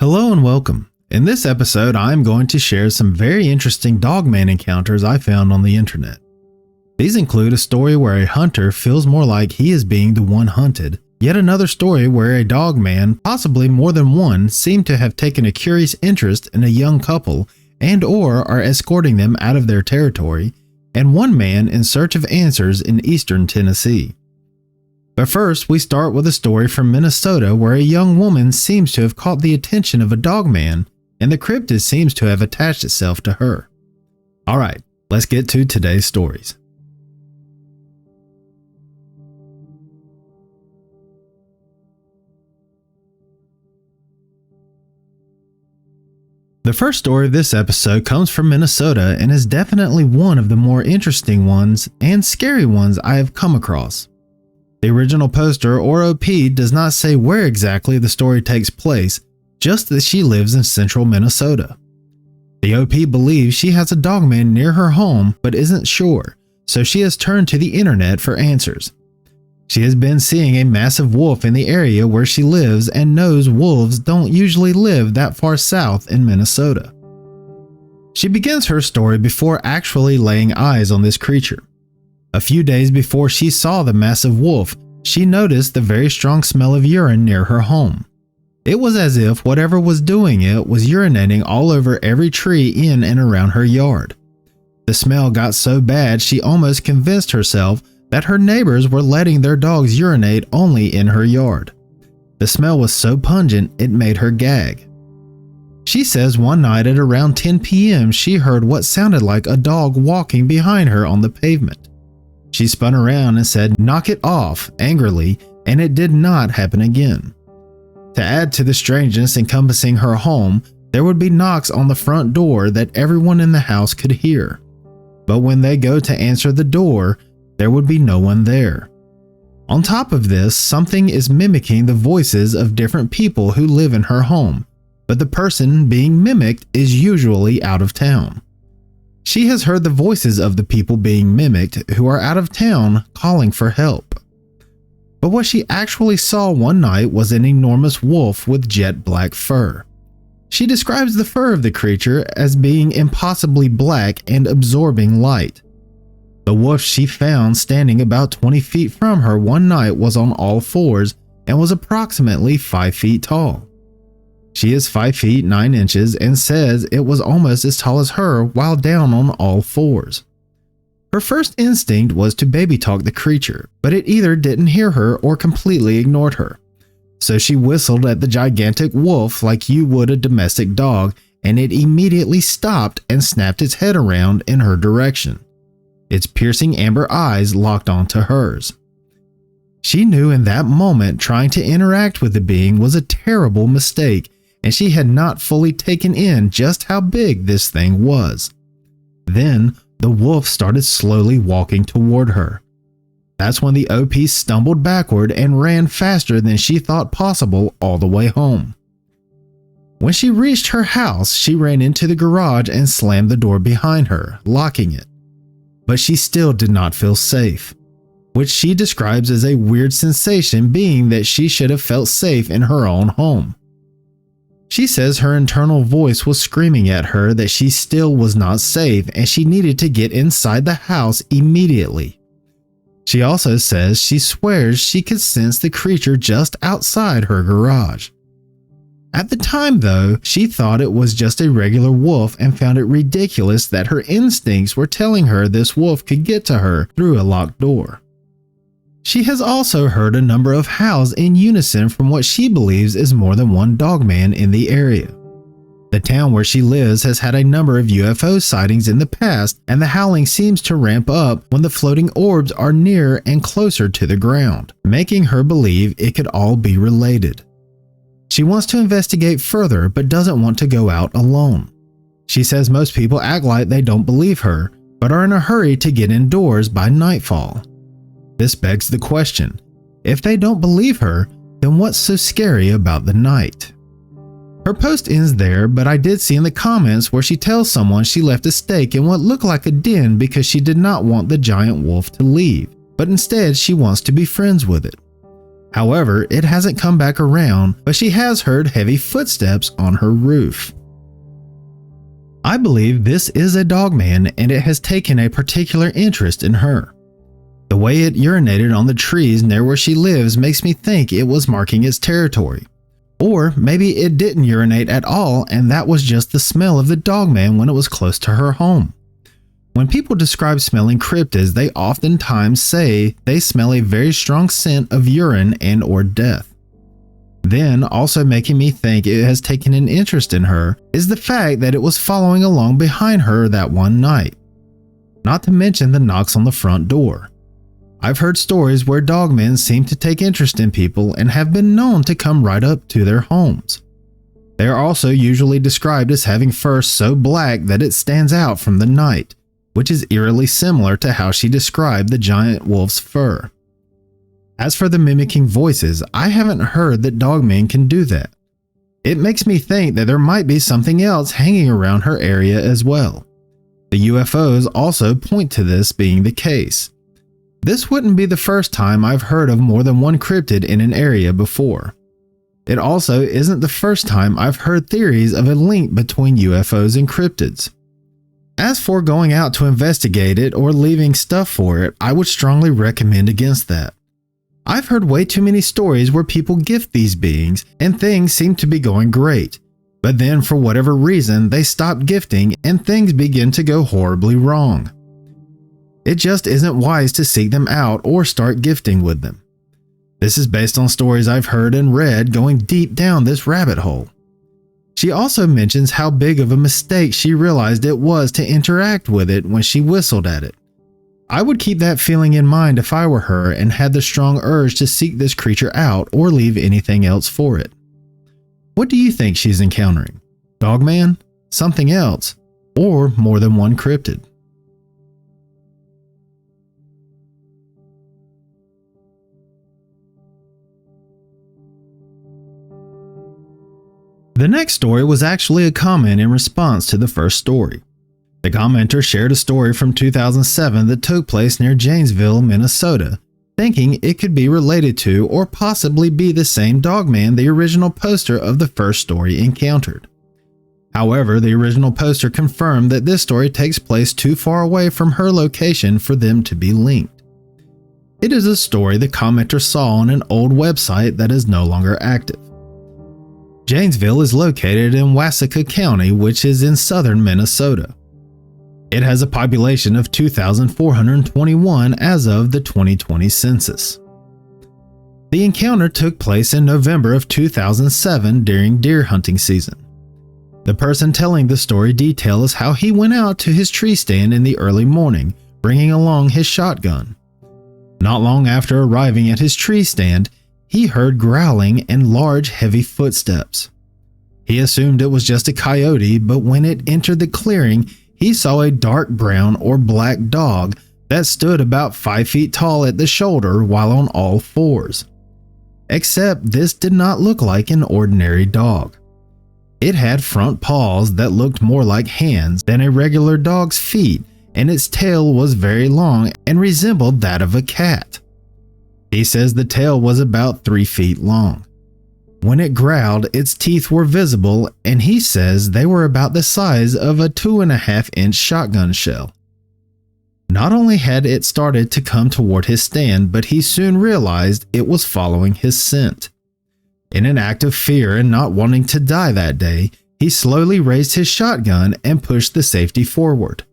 Hello and welcome. In this episode, I'm going to share some very interesting Dogman encounters I found on the internet. These include a story where a hunter feels more like he is being the one hunted, yet another story where a dogman, possibly more than one, seem to have taken a curious interest in a young couple and/or are escorting them out of their territory, and one man in search of answers in eastern Tennessee. But first, we start with a story from Minnesota where a young woman seems to have caught the attention of a dogman, and the cryptid seems to have attached itself to her. Alright, let's get to today's stories. The first story of this episode comes from Minnesota and is definitely one of the more interesting ones and scary ones I have come across. The original poster, or OP, does not say where exactly the story takes place, just that she lives in central Minnesota. The OP believes she has a dogman near her home but isn't sure, so she has turned to the internet for answers. She has been seeing a massive wolf in the area where she lives and knows wolves don't usually live that far south in Minnesota. She begins her story before actually laying eyes on this creature. A few days before she saw the massive wolf, she noticed the very strong smell of urine near her home. It was as if whatever was doing it was urinating all over every tree in and around her yard. The smell got so bad she almost convinced herself that her neighbors were letting their dogs urinate only in her yard. The smell was so pungent it made her gag. She says one night at around 10 p.m. she heard what sounded like a dog walking behind her on the pavement. She spun around and said, "Knock it off," angrily, and it did not happen again. To add to the strangeness encompassing her home, there would be knocks on the front door that everyone in the house could hear. But when they go to answer the door, there would be no one there. On top of this, something is mimicking the voices of different people who live in her home, but the person being mimicked is usually out of town. She has heard the voices of the people being mimicked who are out of town calling for help. But what she actually saw one night was an enormous wolf with jet black fur. She describes the fur of the creature as being impossibly black and absorbing light. The wolf she found standing about 20 feet from her one night was on all fours and was approximately 5 feet tall. She is 5 feet 9 inches and says it was almost as tall as her while down on all fours. Her first instinct was to baby talk the creature, but it either didn't hear her or completely ignored her. So she whistled at the gigantic wolf like you would a domestic dog, and it immediately stopped and snapped its head around in her direction. Its piercing amber eyes locked onto hers. She knew in that moment trying to interact with the being was a terrible mistake, and she had not fully taken in just how big this thing was. Then, the wolf started slowly walking toward her. That's when the OP stumbled backward and ran faster than she thought possible all the way home. When she reached her house, she ran into the garage and slammed the door behind her, locking it. But she still did not feel safe, which she describes as a weird sensation, being that she should have felt safe in her own home. She says her internal voice was screaming at her that she still was not safe and she needed to get inside the house immediately. She also says she swears she could sense the creature just outside her garage. At the time though, she thought it was just a regular wolf and found it ridiculous that her instincts were telling her this wolf could get to her through a locked door. She has also heard a number of howls in unison from what she believes is more than one dogman in the area. The town where she lives has had a number of UFO sightings in the past, and the howling seems to ramp up when the floating orbs are near and closer to the ground, making her believe it could all be related. She wants to investigate further but doesn't want to go out alone. She says most people act like they don't believe her, but are in a hurry to get indoors by nightfall. This begs the question, if they don't believe her, then what's so scary about the night? Her post ends there, but I did see in the comments where she tells someone she left a stake in what looked like a den because she did not want the giant wolf to leave, but instead she wants to be friends with it. However, it hasn't come back around, but she has heard heavy footsteps on her roof. I believe this is a Dogman, and it has taken a particular interest in her. The way it urinated on the trees near where she lives makes me think it was marking its territory. Or maybe it didn't urinate at all and that was just the smell of the Dogman when it was close to her home. When people describe smelling cryptids, they oftentimes say they smell a very strong scent of urine and or death. Then, also making me think it has taken an interest in her is the fact that it was following along behind her that one night. Not to mention the knocks on the front door. I've heard stories where Dogmen seem to take interest in people and have been known to come right up to their homes. They are also usually described as having fur so black that it stands out from the night, which is eerily similar to how she described the giant wolf's fur. As for the mimicking voices, I haven't heard that Dogman can do that. It makes me think that there might be something else hanging around her area as well. The UFOs also point to this being the case. This wouldn't be the first time I've heard of more than one cryptid in an area before. It also isn't the first time I've heard theories of a link between UFOs and cryptids. As for going out to investigate it or leaving stuff for it, I would strongly recommend against that. I've heard way too many stories where people gift these beings and things seem to be going great, but then for whatever reason they stop gifting and things begin to go horribly wrong. It just isn't wise to seek them out or start gifting with them. This is based on stories I've heard and read going deep down this rabbit hole. She also mentions how big of a mistake she realized it was to interact with it when she whistled at it. I would keep that feeling in mind if I were her and had the strong urge to seek this creature out or leave anything else for it. What do you think she's encountering? Dogman? Something else? Or more than one cryptid? The next story was actually a comment in response to the first story. The commenter shared a story from 2007 that took place near Janesville, Minnesota, thinking it could be related to or possibly be the same Dogman the original poster of the first story encountered. However, the original poster confirmed that this story takes place too far away from her location for them to be linked. It is a story the commenter saw on an old website that is no longer active. Janesville is located in Waseca County, which is in southern Minnesota. It has a population of 2,421 as of the 2020 census. The encounter took place in November of 2007 during deer hunting season. The person telling the story details how he went out to his tree stand in the early morning, bringing along his shotgun. Not long after arriving at his tree stand, he heard growling and large, heavy footsteps. He assumed it was just a coyote, but when it entered the clearing, he saw a dark brown or black dog that stood about 5 feet tall at the shoulder while on all fours. Except this did not look like an ordinary dog. It had front paws that looked more like hands than a regular dog's feet, and its tail was very long and resembled that of a cat. He says the tail was about 3 feet long. When it growled, its teeth were visible, and he says they were about the size of a 2.5-inch shotgun shell. Not only had it started to come toward his stand, but he soon realized it was following his scent. In an act of fear and not wanting to die that day, he slowly raised his shotgun and pushed the safety forward.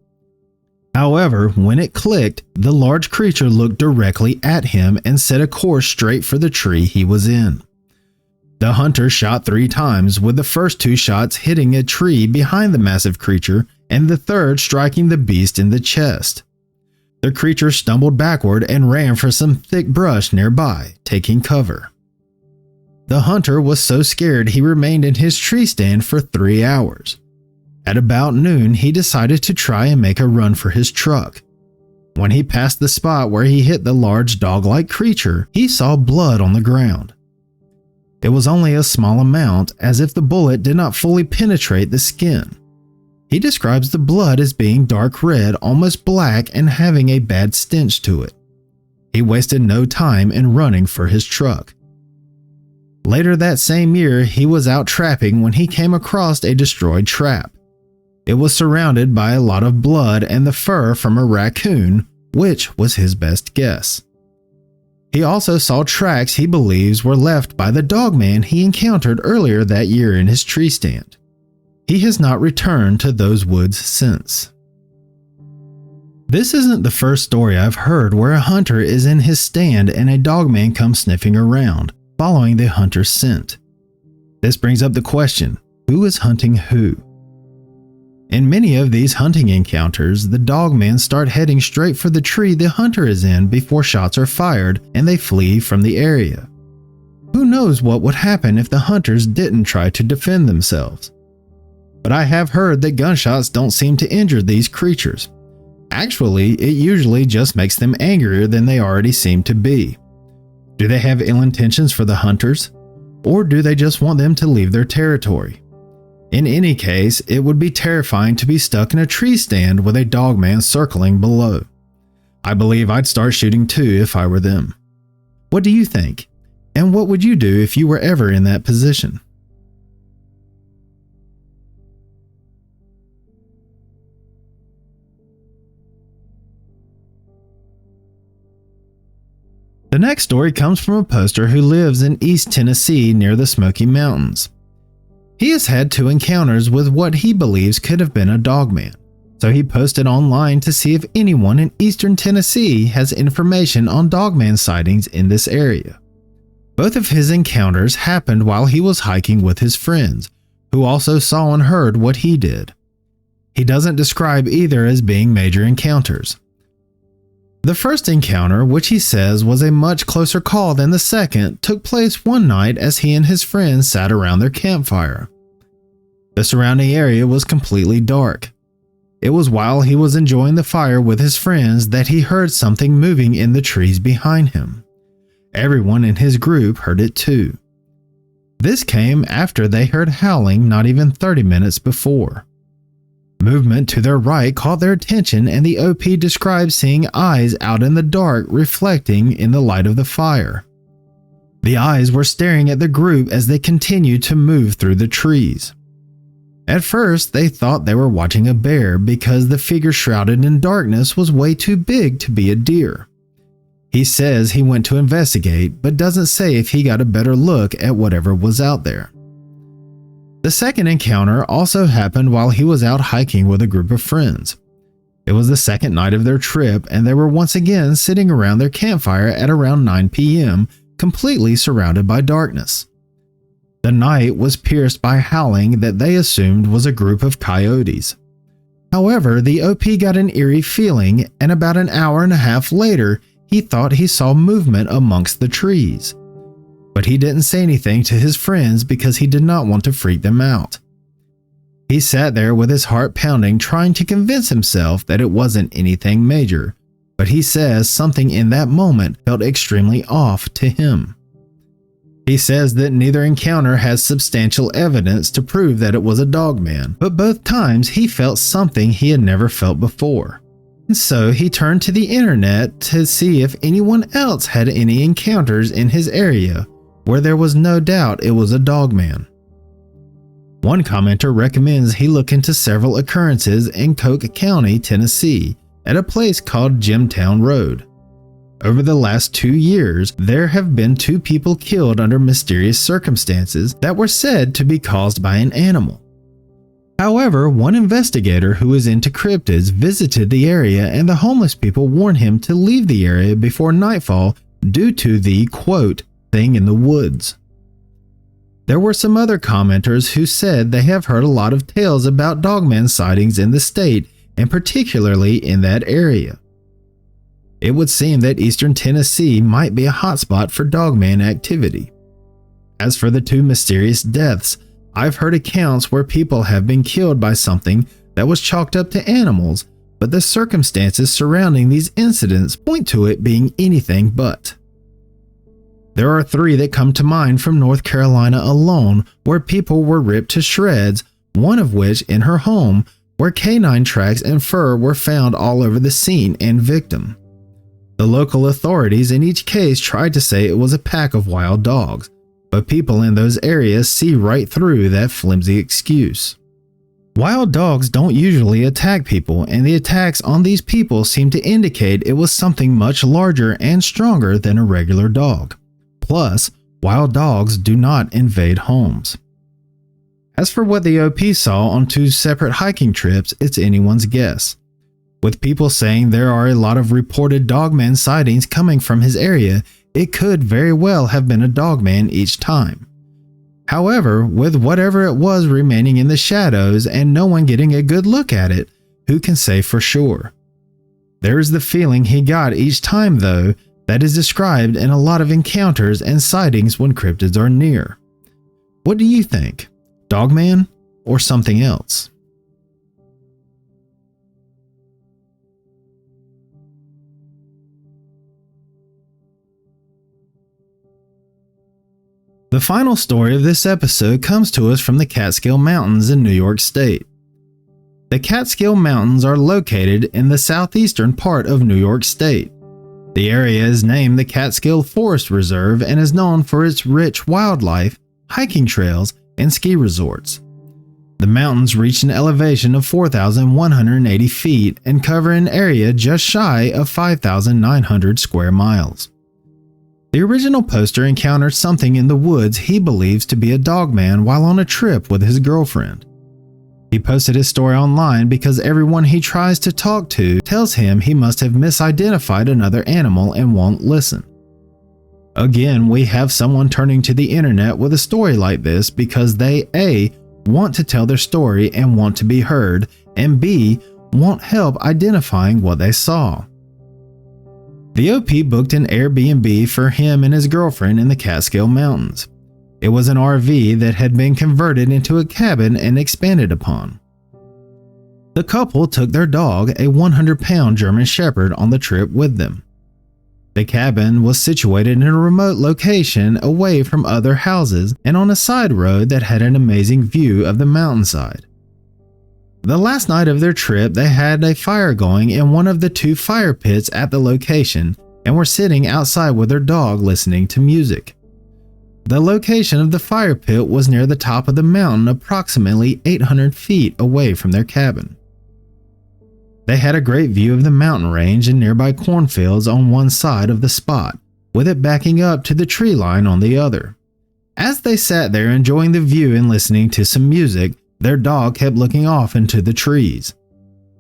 However, when it clicked, the large creature looked directly at him and set a course straight for the tree he was in. The hunter shot 3 times, with the first 2 shots hitting a tree behind the massive creature and the third striking the beast in the chest. The creature stumbled backward and ran for some thick brush nearby, taking cover. The hunter was so scared he remained in his tree stand for 3 hours. At about noon, he decided to try and make a run for his truck. When he passed the spot where he hit the large dog-like creature, he saw blood on the ground. It was only a small amount, as if the bullet did not fully penetrate the skin. He describes the blood as being dark red, almost black, and having a bad stench to it. He wasted no time in running for his truck. Later that same year, he was out trapping when he came across a destroyed trap. It was surrounded by a lot of blood and the fur from a raccoon, which was his best guess. He also saw tracks he believes were left by the Dogman he encountered earlier that year in his tree stand. He has not returned to those woods since. This isn't the first story I've heard where a hunter is in his stand and a Dogman comes sniffing around, following the hunter's scent. This brings up the question, who is hunting who? In many of these hunting encounters, the Dogmen start heading straight for the tree the hunter is in before shots are fired and they flee from the area. Who knows what would happen if the hunters didn't try to defend themselves? But I have heard that gunshots don't seem to injure these creatures. Actually, it usually just makes them angrier than they already seem to be. Do they have ill intentions for the hunters? Or do they just want them to leave their territory? In any case, it would be terrifying to be stuck in a tree stand with a Dogman circling below. I believe I'd start shooting too if I were them. What do you think? And what would you do if you were ever in that position? The next story comes from a poster who lives in East Tennessee near the Smoky Mountains. He has had 2 encounters with what he believes could have been a Dogman, so he posted online to see if anyone in eastern Tennessee has information on Dogman sightings in this area. Both of his encounters happened while he was hiking with his friends, who also saw and heard what he did. He doesn't describe either as being major encounters. The first encounter, which he says was a much closer call than the second, took place one night as he and his friends sat around their campfire. The surrounding area was completely dark. It was while he was enjoying the fire with his friends that he heard something moving in the trees behind him. Everyone in his group heard it too. This came after they heard howling not even 30 minutes before. Movement to their right caught their attention, and the OP described seeing eyes out in the dark reflecting in the light of the fire. The eyes were staring at the group as they continued to move through the trees. At first, they thought they were watching a bear because the figure shrouded in darkness was way too big to be a deer. He says he went to investigate, but doesn't say if he got a better look at whatever was out there. The second encounter also happened while he was out hiking with a group of friends. It was the second night of their trip, and they were once again sitting around their campfire at around 9 p.m., completely surrounded by darkness. The night was pierced by howling that they assumed was a group of coyotes. However, the OP got an eerie feeling, and about an hour and a half later, he thought he saw movement amongst the trees. But he didn't say anything to his friends because he did not want to freak them out. He sat there with his heart pounding, trying to convince himself that it wasn't anything major, but he says something in that moment felt extremely off to him. He says that neither encounter has substantial evidence to prove that it was a Dogman, but both times he felt something he had never felt before. And so he turned to the internet to see if anyone else had any encounters in his area where there was no doubt it was a Dogman. One commenter recommends he look into several occurrences in Coke County, Tennessee, at a place called Jimtown Road. Over the last 2 years, there have been 2 people killed under mysterious circumstances that were said to be caused by an animal. However, one investigator who is into cryptids visited the area, and the homeless people warned him to leave the area before nightfall due to the, quote, thing in the woods. There were some other commenters who said they have heard a lot of tales about Dogman sightings in the state, and particularly in that area. It would seem that eastern Tennessee might be a hotspot for Dogman activity. As for the 2 mysterious deaths, I've heard accounts where people have been killed by something that was chalked up to animals, but the circumstances surrounding these incidents point to it being anything but. There are 3 that come to mind from North Carolina alone where people were ripped to shreds, one of which in her home, where canine tracks and fur were found all over the scene and victim. The local authorities in each case tried to say it was a pack of wild dogs, but people in those areas see right through that flimsy excuse. Wild dogs don't usually attack people, and the attacks on these people seem to indicate it was something much larger and stronger than a regular dog. Plus, wild dogs do not invade homes. As for what the OP saw on 2 separate hiking trips, it's anyone's guess. With people saying there are a lot of reported Dogman sightings coming from his area, it could very well have been a Dogman each time. However, with whatever it was remaining in the shadows and no one getting a good look at it, who can say for sure? There is the feeling he got each time though that is described in a lot of encounters and sightings when cryptids are near. What do you think? Dogman or something else? The final story of this episode comes to us from the Catskill Mountains in New York State. The Catskill Mountains are located in the southeastern part of New York State. The area is named the Catskill Forest Reserve and is known for its rich wildlife, hiking trails, and ski resorts. The mountains reach an elevation of 4,180 feet and cover an area just shy of 5,900 square miles. The original poster encountered something in the woods he believes to be a dogman while on a trip with his girlfriend. He posted his story online because everyone he tries to talk to tells him he must have misidentified another animal and won't listen. Again, we have someone turning to the internet with a story like this because they A. want to tell their story and want to be heard, and B. want help identifying what they saw. The OP booked an Airbnb for him and his girlfriend in the Catskill Mountains. It was an RV that had been converted into a cabin and expanded upon. The couple took their dog, a 100-pound German Shepherd, on the trip with them. The cabin was situated in a remote location away from other houses and on a side road that had an amazing view of the mountainside. The last night of their trip, they had a fire going in one of the 2 fire pits at the location and were sitting outside with their dog listening to music. The location of the fire pit was near the top of the mountain, approximately 800 feet away from their cabin. They had a great view of the mountain range and nearby cornfields on one side of the spot, with it backing up to the tree line on the other. As they sat there enjoying the view and listening to some music, their dog kept looking off into the trees.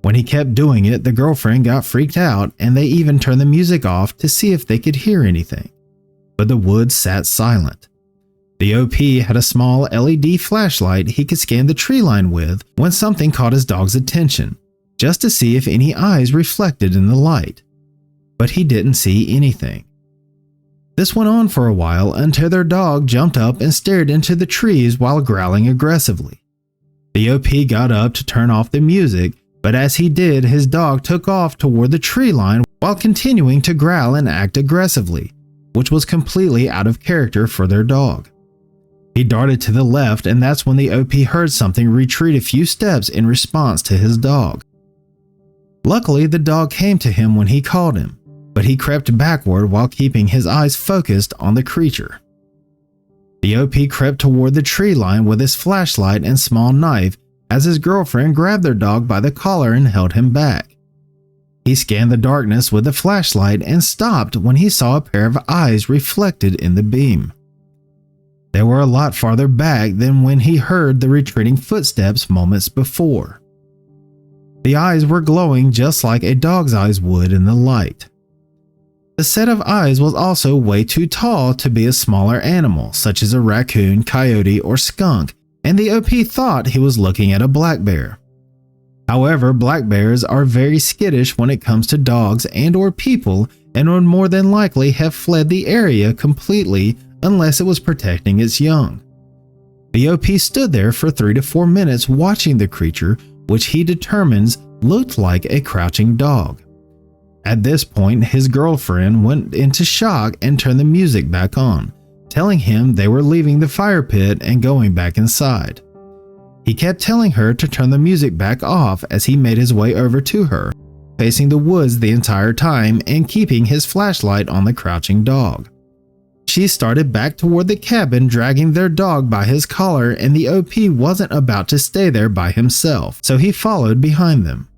When he kept doing it, the girlfriend got freaked out and they even turned the music off to see if they could hear anything. But the woods sat silent. The OP had a small LED flashlight he could scan the tree line with when something caught his dog's attention, just to see if any eyes reflected in the light. But he didn't see anything. This went on for a while until their dog jumped up and stared into the trees while growling aggressively. The OP got up to turn off the music, but as he did, his dog took off toward the tree line while continuing to growl and act aggressively, which was completely out of character for their dog. He darted to the left, and that's when the OP heard something retreat a few steps in response to his dog. Luckily, the dog came to him when he called him, but he crept backward while keeping his eyes focused on the creature. The OP crept toward the tree line with his flashlight and small knife as his girlfriend grabbed their dog by the collar and held him back. He scanned the darkness with the flashlight and stopped when he saw a pair of eyes reflected in the beam. They were a lot farther back than when he heard the retreating footsteps moments before. The eyes were glowing just like a dog's eyes would in the light. The set of eyes was also way too tall to be a smaller animal, such as a raccoon, coyote, or skunk, and the OP thought he was looking at a black bear. However, black bears are very skittish when it comes to dogs and or people and would more than likely have fled the area completely unless it was protecting its young. The OP stood there for 3 to 4 minutes watching the creature, which he determines looked like a crouching dog. At this point, his girlfriend went into shock and turned the music back on, telling him they were leaving the fire pit and going back inside. He kept telling her to turn the music back off as he made his way over to her, facing the woods the entire time and keeping his flashlight on the crouching dog. she started back toward the cabin dragging their dog by his collar, and the OP wasn't about to stay there by himself, so he followed behind them.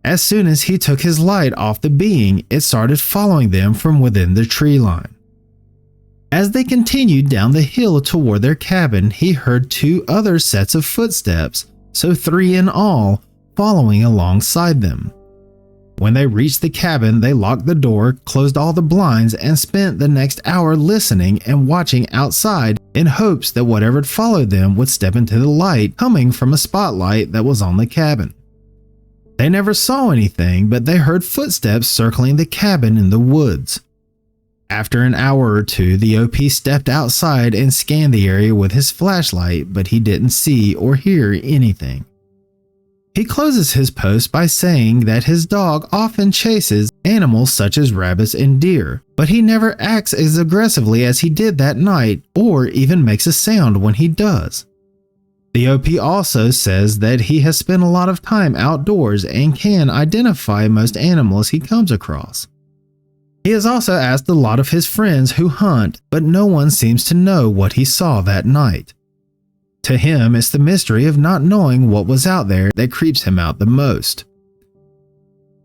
As soon as he took his light off the being, it started following them from within the tree line. As they continued down the hill toward their cabin, he heard 2 other sets of footsteps, so 3 in all, following alongside them. When they reached the cabin, they locked the door, closed all the blinds, and spent the next hour listening and watching outside in hopes that whatever followed them would step into the light coming from a spotlight that was on the cabin. They never saw anything, but they heard footsteps circling the cabin in the woods. After an hour or 2, the OP stepped outside and scanned the area with his flashlight, but he didn't see or hear anything. He closes his post by saying that his dog often chases animals such as rabbits and deer, but he never acts as aggressively as he did that night or even makes a sound when he does. The OP also says that he has spent a lot of time outdoors and can identify most animals he comes across. He has also asked a lot of his friends who hunt, but no one seems to know what he saw that night. To him, it's the mystery of not knowing what was out there that creeps him out the most.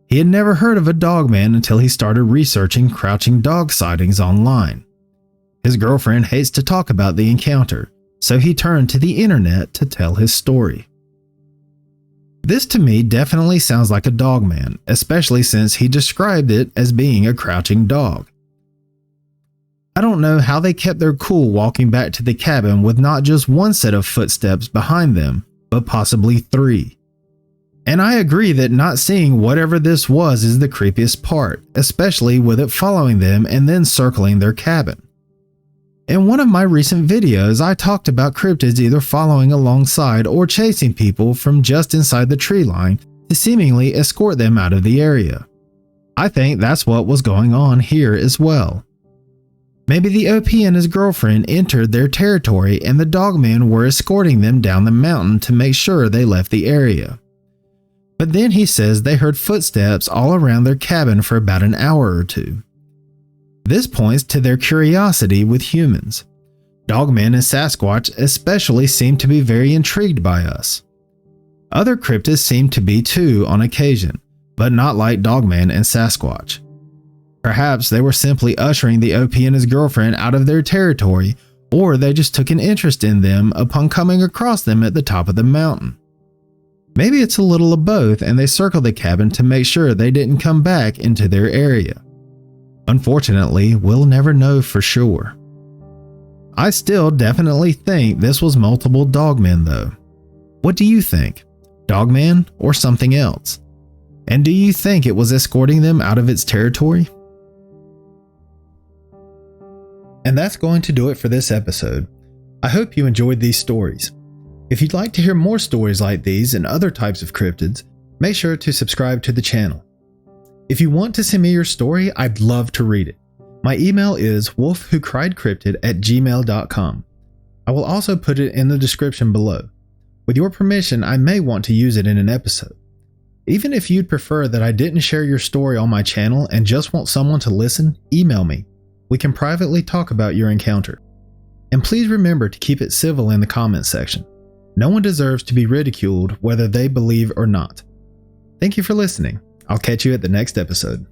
He had never heard of a Dogman until he started researching crouching dog sightings online. His girlfriend hates to talk about the encounter, so he turned to the internet to tell his story. This to me definitely sounds like a Dogman, especially since he described it as being a crouching dog. I don't know how they kept their cool walking back to the cabin with not just 1 set of footsteps behind them, but possibly 3. And I agree that not seeing whatever this was is the creepiest part, especially with it following them and then circling their cabin. In one of my recent videos, I talked about cryptids either following alongside or chasing people from just inside the tree line to seemingly escort them out of the area. I think that's what was going on here as well. Maybe the OP and his girlfriend entered their territory and the Dogmen were escorting them down the mountain to make sure they left the area. But then he says they heard footsteps all around their cabin for about an hour or 2. This points to their curiosity with humans. Dogmen and Sasquatch especially seem to be very intrigued by us. Other cryptids seem to be too on occasion, but not like Dogman and Sasquatch. Perhaps they were simply ushering the OP and his girlfriend out of their territory, or they just took an interest in them upon coming across them at the top of the mountain. Maybe it's a little of both and they circled the cabin to make sure they didn't come back into their area. Unfortunately, we'll never know for sure. I still definitely think this was multiple Dogmen though. What do you think? Dogman or something else? And do you think it was escorting them out of its territory? And that's going to do it for this episode. I hope you enjoyed these stories. If you'd like to hear more stories like these and other types of cryptids, make sure to subscribe to the channel. If you want to send me your story, I'd love to read it. My email is wolfwhocriedcryptid@gmail.com. I will also put it in the description below. With your permission, I may want to use it in an episode. Even if you'd prefer that I didn't share your story on my channel and just want someone to listen, email me. We can privately talk about your encounter. And please remember to keep it civil in the comments section. No one deserves to be ridiculed whether they believe or not. Thank you for listening. I'll catch you at the next episode.